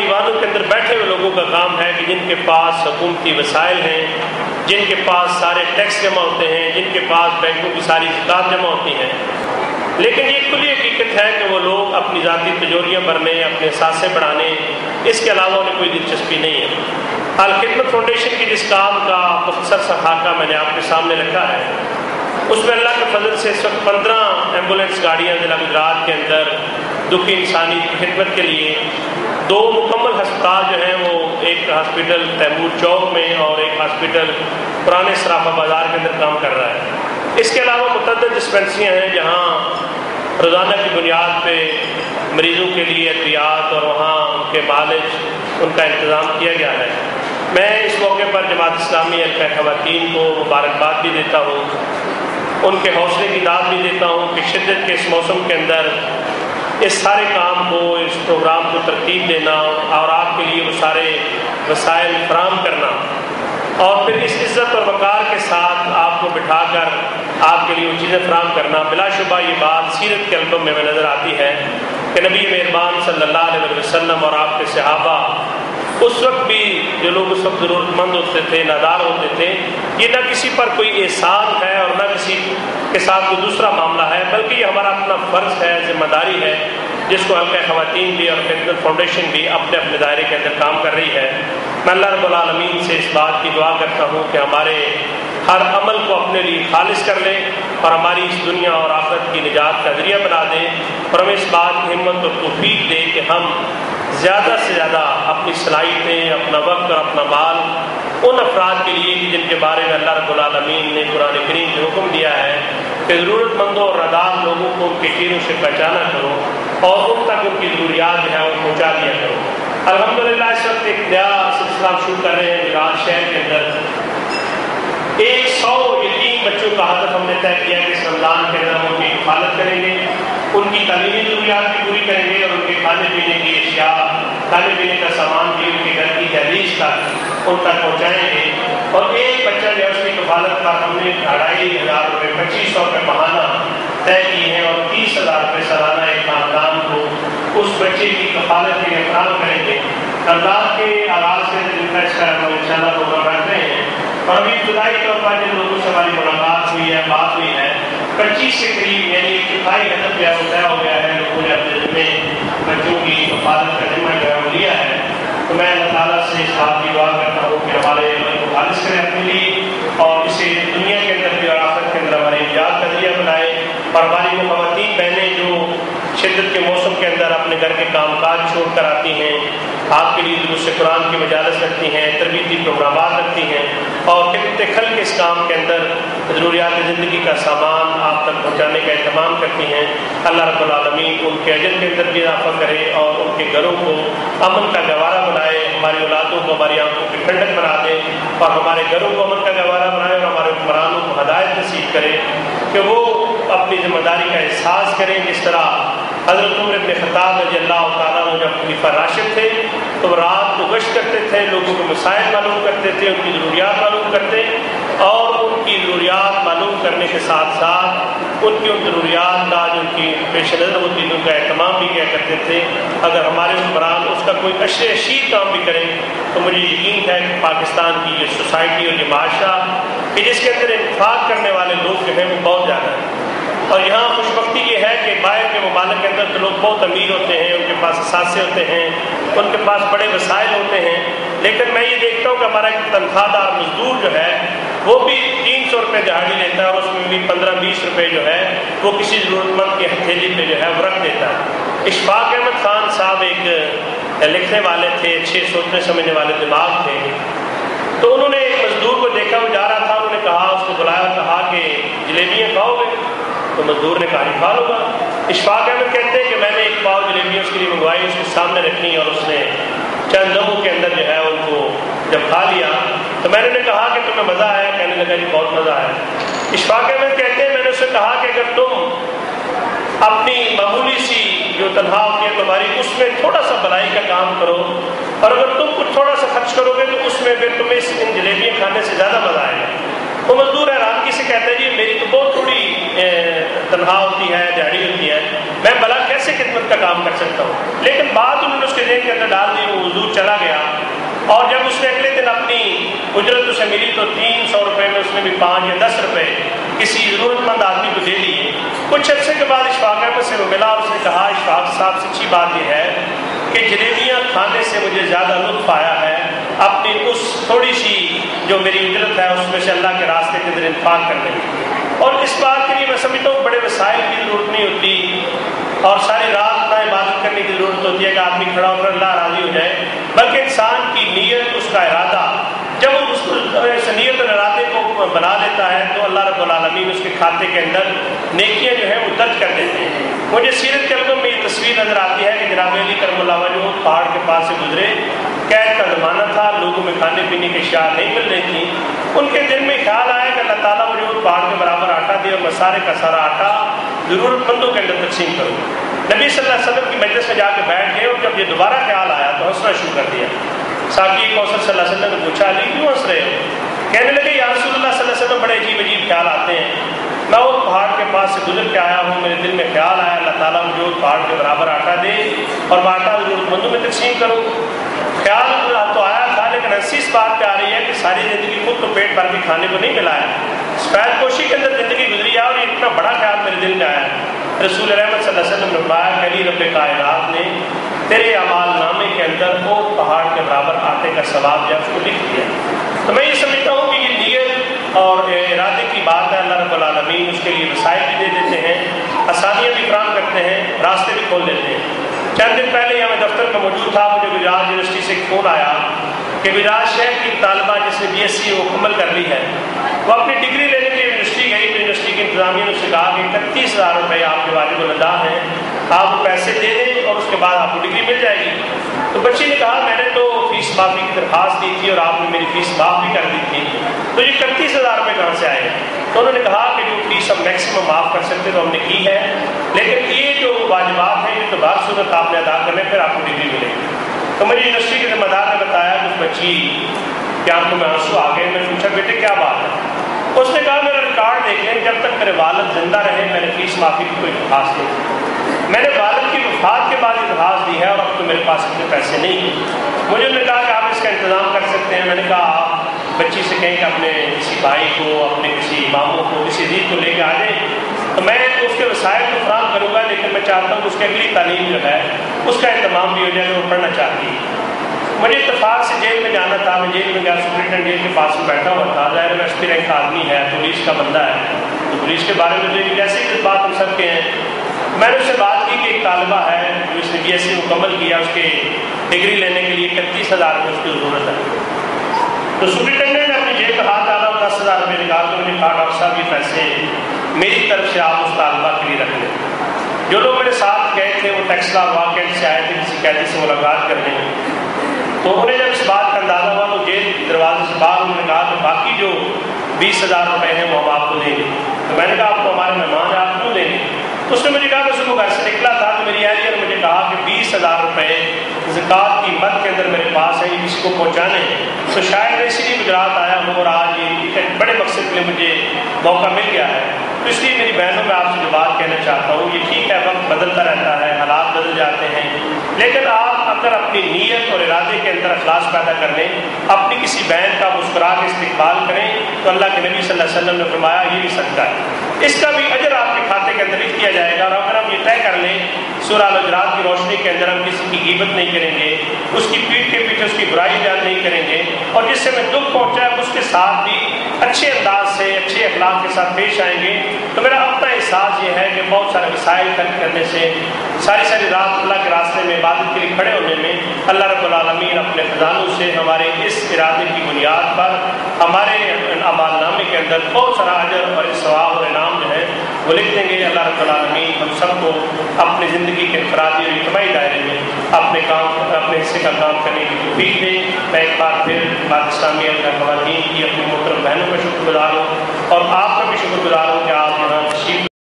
ایوانوں کے اندر بیٹھے ہوئے لوگوں کا کام ہے کہ جن کے پاس حکومتی وسائل ہیں، جن کے پاس سارے ٹیکس جمع ہوتے ہیں، جن کے پاس بینکوں کی ساری زکات جمع ہوتی ہیں، لیکن یہ کلی حقیقت ہے کہ وہ لوگ اپنی ذاتی تجوریاں بھرنے، اپنے اثاثے بڑھانے، اس کے علاوہ انہیں کوئی دلچسپی نہیں ہے۔ الخدمت فاؤنڈیشن کی جس کام کا مختصر سا خاکہ میں نے آپ کے سامنے رکھا ہے، اس میں اللہ کے فضل سے اس وقت 15 ایمبولینس گاڑیاں ضلع گجرات کے اندر دکھی انسانی کی خدمت کے لیے، 2 مکمل ہسپتال جو ہیں وہ ایک ہاسپٹل تیمور چوک میں اور ایک ہاسپٹل پرانے سراپا بازار کے اندر کام کر رہا ہے۔ اس کے علاوہ متعدد ڈسپینسریاں ہیں جہاں روزانہ کی بنیاد پہ مریضوں کے لیے ادویات اور وہاں ان کے معالج ان کا انتظام کیا گیا ہے۔ میں اس موقع پر جماعت اسلامی حلقہ خواتین کو مبارکباد بھی دیتا ہوں، ان کے حوصلے کی داد بھی دیتا ہوں کہ شدت کے اس موسم کے اندر اس سارے کام کو، اس پروگرام کو ترتیب دینا اور آپ کے لیے وہ سارے وسائل فراہم کرنا اور پھر اس عزت اور وقار کے ساتھ آپ کو بٹھا کر آپ کے لیے وہ چیزیں فراہم کرنا، بلا شبہ یہ بات سیرت کے البم میں نظر آتی ہے کہ نبی مہربان صلی اللہ علیہ وسلم اور آپ کے صحابہ اس وقت بھی جو لوگ اس وقت ضرورت مند ہوتے تھے، نادار ہوتے تھے، یہ نہ کسی پر کوئی احسان ہے اور نہ کسی کے ساتھ کوئی دوسرا معاملہ ہے، بلکہ یہ ہمارا اپنا فرض ہے، ذمہ داری ہے، جس کو حلقہ خواتین بھی اور خدمت فاؤنڈیشن بھی اپنے اپنے دائرے کے اندر کام کر رہی ہے۔ میں اللہ رب العالمین سے اس بات کی دعا کرتا ہوں کہ ہمارے ہر عمل کو اپنے لیے خالص کر لے اور ہماری اس دنیا اور آخرت کی نجات کا ذریعہ بنا دے، اور ہمیں اس بات کی ہمت اور توفیق دے کہ ہم زیادہ سے زیادہ اپنی صلاحیتیں، اپنا وقت اور اپنا مال ان افراد کے لیے جن کے بارے میں اللہ رب العالمین نے قرآن کریم میں حکم دیا ہے کہ ضرورت مندوں اور نادار لوگوں کو ان کے چیزوں سے پہچانا کرو اور ان تک ان کی ضروریات جو ہے وہ پہنچا دیا کرو۔ الحمدللہ اس وقت ایک نیا سلسلہ شروع کر رہے ہیں گجرات شہر کے اندر۔ 100 یتیم بچوں کا ہدف ہم نے طے کیا کہ اس رمضان کے اندر ان کی حفاظت کریں گے، ان کی تعلیمی ضروریات بھی پوری کریں گے اور ان کے کھانے پینے کی اشیاء، کھانے پینے کا سامان بھی ان کے گھر کی دہلیز تک ان تک پہنچائیں گے۔ اور ایک بچہ جو ہے اس کی کفالت کا ہم نے 2500 روپے 2500 روپے ماہانہ طے کیے ہیں اور 30,000 روپے سالانہ ایک خاندان کو اس بچے کی کفالت کے لیے فراہم کریں گے۔ رمضان کے آغاز سے دن کا اس کا ہم انشاءاللہ پروگرام رکھ رہے ہیں اور ابھی ابتدائی طور پر جن لوگوں سے ہماری ملاقات ہوئی ہے، بات ہوئی ہے، 25 کے قریب یعنی چوتھائی ہدف جو ہے وہ طے ہو گیا ہے، لوگوں نے اپنے ذمے بچوں کی حفاظت کا ذمہ جو ہے وہ لیا ہے۔ تو میں اللہ تعالیٰ سے اس بات کی دعا کرتا ہوں کہ ہمارے عمل کو خالص کرے اپنے لیے اور اسے دنیا کے اندر بھی اور آخرت کے اندر ہماری نجات کا ذریعہ بنائے، اور ہماری وہ خواتین بہنیں جو شدت کے موسم کے اندر اپنے گھر کے کام کاج چھوڑ کر آتی ہیں، آپ کے لیے دروس قرآن کی مجالس رکھتی ہیں، تربیتی پروگرامات رکھتی ہیں اور خدمت خلق اس کام کے اندر ضروریات زندگی کا سامان آپ تک پہنچانے کا اہتمام کرتی ہیں، اللہ رب العالمین ان کے اجر کے اندر بھی اضافہ کرے اور ان کے گھروں کو امن کا گہوارہ بنائے، ہماری اولادوں کو ہماری آنکھوں کی ٹھنڈک بنا دے اور ہمارے گھروں کو امن کا گہوارہ بنائے اور ہمارے حکمرانوں کو ہدایت نصیب کرے کہ وہ اپنی ذمہ داری کا احساس کریں، جس طرح حضرت عمر بن خطاب رضی اللہ تعالیٰ عنہ جب خلیفہ راشد تھے تو رات کو گشت کرتے تھے، لوگوں کے مسائل معلوم کرتے تھے، ان کی ضروریات معلوم کرتے اور ان کی ضروریات معلوم کرنے کے ساتھ ساتھ ان کی ان ضروریات کا جو ان کی پیش نظر ہوتی ہے ان کا اہتمام بھی کیا کرتے تھے۔ اگر ہمارے حکمران اس کا کوئی اشر اشیر کام بھی کریں تو مجھے یقین ہے کہ پاکستان کی یہ سوسائٹی اور یہ معاشرہ کہ جس کے اندر انفاق کرنے والے لوگ جو ہیں وہ بہت زیادہ ہیں، اور یہاں خوش بختی یہ ہے کہ باہر کے ممالک کے اندر تو لوگ بہت امیر ہوتے ہیں، ان کے پاس اثاثے ہوتے ہیں، ان کے پاس بڑے وسائل ہوتے ہیں، لیکن میں یہ دیکھتا ہوں کہ ہمارا ایک تنخواہ دار مزدور جو ہے وہ بھی 300 روپے دہاڑی لیتا ہے اور اس میں بھی 15-20 روپے جو ہے وہ کسی ضرورت مند کی ہتھیلی پہ جو ہے وہ رکھ دیتا ہے۔ اشفاق احمد خان صاحب ایک لکھنے والے تھے، اچھے سوچنے سمجھنے والے دماغ تھے، تو انہوں نے ایک مزدور کو دیکھا، وہ جا رہا تھا، انہوں نے کہا، اس کو بلایا، کہا کہ جلیبیاں کھاؤ گے؟ تو مزدور نے کہا کھا لوں گا۔ اشفاق احمد کہتے ہیں کہ میں نے ایک پاؤ جلیبیاں اس کے لیے منگوائی، اس کے سامنے رکھی اور اس نے چند لمحوں کے اندر جو ہے ان کو جب کھا لیا تو میں نے کہا کہ تمہیں مزہ آیا؟ کہنے لگا جی بہت مزہ آیا۔ اشفاق احمد کہتے ہیں میں نے اس سے کہا کہ اگر تم اپنی معمولی سی جو تنخواہ ہوتی ہے تمہاری، اس میں تھوڑا سا بھلائی کا کام کرو اور اگر تم کچھ تھوڑا سا خرچ کرو گے تو اس میں پھر تمہیں ان جلیبیاں کھانے سے زیادہ مزہ آئے گا۔ وہ مزدور حیرانگی سے کہتا ہے جی میری تو بہت تھوڑی تنخواہ ہوتی ہے، دیہڑی ہوتی ہے، میں بھلا کیسے کیسے خدمت کا کام کر سکتا ہوں. لیکن بات انہوں نے اس کے ذہن کے اندر ڈال دی. وہ حضور چلا گیا اور جب اس نے اگلے دن اپنی اجرت اسے ملی تو 300 روپے میں اس نے بھی 5 یا 10 روپے کسی ضرورت مند آدمی کو دے دیے. کچھ عرصے کے بعد اشفاق احمد سے وہ ملا اور اس نے کہا اشفاق صاحب سچی بات یہ ہے کہ جلیبیاں کھانے سے مجھے زیادہ لطف آیا ہے اپنی اس تھوڑی سی جو میری اجرت ہے اس میں سے اللہ کے راستے کے اندر انفاق کرنے کی. اور اس بات کے لیے میں سمجھتا ہوں بڑے وسائل کی ضرورت نہیں ہوتی اور ساری رات نہ عبادت کرنے کی ضرورت ہوتی ہے کہ آدمی کھڑا ہو کر اللہ راضی ہو جائے، بلکہ انسان کی نیت، اس کا ارادہ، جب وہ اس نیت اور ارادے کو بنا لیتا ہے تو اللہ رب العالمین اس کے کھاتے کے اندر نیکیاں جو ہیں وہ درج کر دیتے ہیں. مجھے سیرت کے البم میں یہ تصویر نظر آتی ہے کہ جناب علی کرم اللہ وجہ پہاڑ کے پاس سے گزرے. قید کا زمانہ تھا، لوگوں میں کھانے پینے کی اشیاء نہیں مل رہی تھی. ان کے دل میں خیال آیا کہ اللہ تعالیٰ مجھے اس پہاڑ کے برابر آٹا دے اور میں سارے کا سارا آٹا ضرورت مندوں کے اندر تقسیم کروں. نبی صلی اللہ علیہ وسلم کی مجلس میں جا کے بیٹھ گئے اور جب یہ دوبارہ خیال آیا تو ہنسنا شروع کر دیا. ساقی کوثر صلی اللہ علیہ وسلم نے پوچھا علی کیوں ہنس رہے ہو؟ کہنے لگے یا رسول اللہ صلی اللہ علیہ وسلم بڑے عجیب عجیب خیال آتے ہیں. میں وہ پہاڑ کے پاس سے گزر کے آیا ہوں، میرے دل میں خیال آیا اللہ تعالیٰ مجھے اس پہاڑ کے برابر آٹا دے اور میں آٹا ضرورت مندوں میں تقسیم کروں. خیال تو آیا تھا لیکن ہنسی اس بات پہ آ رہی ہے کہ ساری زندگی خود تو پیٹ بھر کے کھانے کو نہیں ملا ہے، سفید پوشی کے اندر زندگی گزری ہے اور یہ اتنا بڑا خیال میرے دل میں آیا. رسول رحمت صلی اللہ علیہ وسلم نے فرمایا کہ علی رب کائنات نے تیرے اعمال نامے کے اندر وہ پہاڑ کے برابر آٹے کا ثواب جو ہے اس کو لکھ دیا. تو میں یہ سمجھتا ہوں کہ یہ نیت اور ارادے کی بات ہے. اللہ رب العالمین اس کے لیے وسائل بھی دے دیتے ہیں، آسانیاں بھی فراہم کرتے ہیں، راستے بھی کھول دیتے ہیں. چند دن پہلے یہاں میں دفتر میں موجود تھا، مجھے گجرات یونیورسٹی سے ایک فون آیا کہ گجرات شہر کی طالبہ جس نے BSc مکمل کر لی ہے وہ اپنی ڈگری لینے کے لیے یونیورسٹی گئی تو یونیورسٹی کی انتظامیہ نے اس سے کہا کہ 31,000 روپے آپ کے واجب الادا ہیں، آپ وہ پیسے دے دیں اور اس کے بعد آپ کو ڈگری مل جائے گی. تو بچی نے کہا میں نے تو فیس معافی کی درخواست دی تھی اور آپ نے میری فیس معاف بھی کر دی تھی، تو یہ 31,000 روپے کہاں سے آئے؟ تو انہوں نے کہا کہ جو فیس ہم میکسیمم معاف کر سکتے تو ہم نے کی ہے، لیکن یہ جو واجبات ہیں یہ تو بار صورت آپ نے ادا کرنے پھر آپ کو ڈگری ملے گی. تو مجھے یونیورسٹی کے ذمہ دار نے بتایا کہ اس بچی کی آنکھوں میں آنسو آ گئے. میں نے پوچھا بیٹے کیا بات ہے؟ اس نے کہا میرا ریکارڈ دیکھ لیں، جب تک میرے والد زندہ رہے میں نے فیس معافی کی کوئی درخواست نہیں کی. میں نے والد کی وفات کے بعد یہ درخواست دی ہے اور اب تو میرے پاس اتنے پیسے نہیں ہیں. مجھے انہوں نے کہا کہ آپ اس کا انتظام کر سکتے ہیں. میں نے کہا آپ بچی سے کہیں کہ اپنے کسی بھائی کو، اپنے کسی ماموں کو، کسی عزیز کو لے کے آ جائیں تو میں اس کے وسائل کو فراہم کروں گا، لیکن میں چاہتا ہوں کہ اس کی اگلی تعلیم جو ہے اس کا اہتمام بھی ہو جائے. وہ پڑھنا چاہتی ہے. مجھے اتفاق سے جیل میں جانا تھا، میں جیل میں گیا، سپرنٹینڈنٹ جیل کے پاس میں بیٹھا ہوا تھا. ظاہر ہے ایسپی رینک کا آدمی ہے، پولیس کا بندہ ہے، تو پولیس کے بارے میں تو جیسے ہی بات ہم سب کے ہیں. میں نے اس سے بات کی کہ ایک طالبہ ہے جو اس نے BSc مکمل کیا، اس کے ڈگری لینے کے لیے 31,000 روپے اس کی ضرورت ہے. تو سپرنٹینڈنٹ نے اپنی جیب کا ہاتھ ڈالا اور 10,000 روپے نکال کے مجھے کہا ڈاکٹر صاحب یہ پیسے میری طرف سے آپ اس طالبہ کے لیے رکھ لیں. جو لوگ میرے ساتھ گئے تھے وہ ٹیکس لا واقعات سے آئے تھے کسی قیدی سے ملاقات کرنے، تو انہیں جب اس بات کا اندازہ ہوا تو جیل دروازے سے باہر انہوں نے کہا کہ باقی جو 20,000 روپے ہیں وہ ہم آپ کو دیں گے. تو میں نے کہا آپ تو ہمارے مہمان ہیں، آپ کیوں دیں گے؟ تو اس نے مجھے کہا کہ صبح گھر سے نکلا تھا تو میری اہلیہ نے مجھے کہا کہ 20,000 روپے زکوٰۃ کی مد کے اندر میرے پاس ہے، یہ کسی کو پہنچانے ہیں. تو شاید میں اسی لیے گجرات آیا ہوں اور آج یہ ایک بڑے مقصد کے لیے مجھے موقع مل گیا ہے. تو اس لیے میری بہنوں میں آپ سے جو بات کہنا چاہتا ہوں، یہ ٹھیک ہے وقت بدلتا رہتا ہے، حالات بدل جاتے ہیں، لیکن آپ اگر اپنی نیت اور ارادے کے اندر اخلاص پیدا کر لیں، اپنی کسی بہن کا مسکرا کے استقبال کریں تو اللہ کے نبی صلی اللہ علیہ وسلم نے فرمایا یہ بھی صدقہ ہے، اس کا بھی اجر آپ کے کھاتے کے اندر لکھ دیا جائے گا. اور اگر ہم یہ طے کر لیں سورہ الحجرات کی روشنی کے اندر ہم کسی کی غیبت نہیں کریں گے، اس کی پیٹھ کے پیچھے اس کی برائی بیان نہیں کریں گے، اور جس سے ہمیں دکھ پہنچا ہے اس کے ساتھ بھی اچھے انداز سے، اچھے اخلاق کے ساتھ پیش آئیں گے، تو میرا اپنا احساس یہ ہے کہ بہت سارے وسائل خرچ کرنے سے، ساری ساری رات اللہ کے راستے میں عبادت کے لیے کھڑے ہونے میں اللہ رب العالمین اپنے خزانوں سے ہمارے اس ارادے کی بنیاد پر ہمارے اعمال نامے کے اندر بہت سارا اجر اور ثواب اور انعام جو ہے وہ لکھ دیں گے. اللہ رب العالمین ہم سب کو اپنی زندگی کے انفرادی اور اجتماعی دائرے میں اپنے حصے کا کام کرنے کی توفیق دیں. میں ایک بار پھر بات اسلامیہ خواتین کی اپنی محترم بہنوں کا شکر گزار ہوں اور آپ کا بھی شکر گزار ہوں کہ آپ